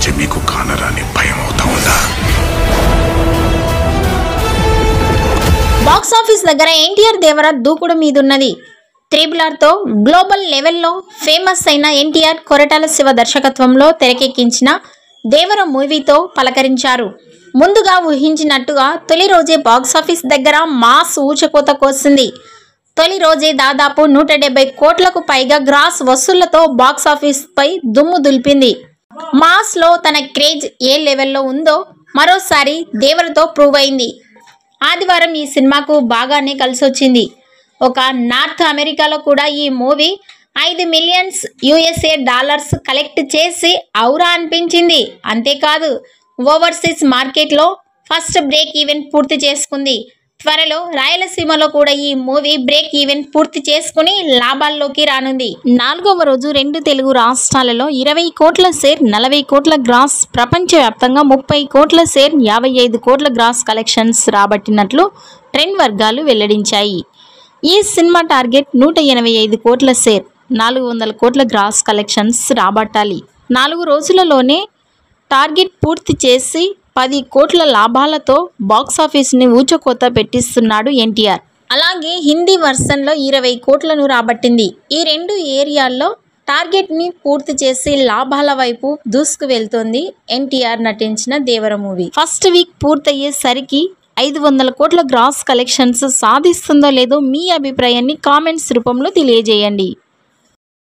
రోజే మీకు కానరాని భయం అవుతా ఉందా? బాక్స్ ఆఫీస్ దగ్గర ఎన్టీఆర్ దేవర దూకుడు మీదున్నది. త్రిబుల్-ఆర్తో గ్లోబల్ లెవెల్లో ఫేమస్ అయిన ఎన్టీఆర్ కొరటాల శివ దర్శకత్వంలో తెరకెక్కించిన దేవర మూవీతో పలకరించారు. ముందుగా ఊహించినట్టుగా తొలి రోజే బాక్సాఫీస్ దగ్గర మాస్ ఊచకోత కోసింది. తొలి రోజే దాదాపు 170 కోట్లకు పైగా గ్రాస్ వసూళ్లతో బాక్సాఫీస్పై దుమ్ము దులిపింది. మాస్లో తన క్రేజ్ ఏ లెవెల్లో ఉందో మరోసారి దేవరతో ప్రూవ్ అయింది. ఆదివారం ఈ సినిమాకు బాగానే కలిసొచ్చింది. ఒక నార్త్ అమెరికాలో కూడా ఈ మూవీ 5 మిలియన్ యుఎస్ఏ కలెక్ట్ చేసి ఔరా అనిపించింది. అంతేకాదు ఓవర్సీస్ మార్కెట్లో ఫస్ట్ బ్రేక్ ఈవెన్ పూర్తి చేసుకుంది. త్వరలో రాయలసీమలో కూడా ఈ మూవీ బ్రేక్ ఈవెన్ పూర్తి చేసుకుని లాభాల్లోకి రానుంది. 4వ రోజు 2 తెలుగు రాష్ట్రాలలో 20 కోట్ల షేర్, 40 కోట్ల గ్రాస్, ప్రపంచవ్యాప్తంగా 30 కోట్ల షేర్, 55 కోట్ల గ్రాస్ కలెక్షన్స్ రాబట్టినట్లు ట్రెండ్ వర్గాలు వెల్లడించాయి. ఈ సినిమా టార్గెట్ 185 కోట్ల షేర్, 400 కోట్ల గ్రాస్ కలెక్షన్స్ రాబట్టాలి. 4 రోజులలోనే టార్గెట్ పూర్తి చేసి 10 కోట్ల లాభాలతో బాక్సాఫీస్ని ఊచకోత పెట్టిస్తున్నాడు ఎన్టీఆర్. అలాగే హిందీ వర్షన్లో 20 కోట్లను రాబట్టింది. ఈ 2 ఏరియాల్లో టార్గెట్ని పూర్తి చేసి లాభాల వైపు దూసుకు వెళ్తోంది ఎన్టీఆర్ నటించిన దేవర మూవీ. ఫస్ట్ వీక్ పూర్తయ్యేసరికి 500 కోట్ల గ్రాస్ కలెక్షన్స్ సాధిస్తుందో లేదో మీ అభిప్రాయాన్ని కామెంట్స్ రూపంలో తెలియజేయండి.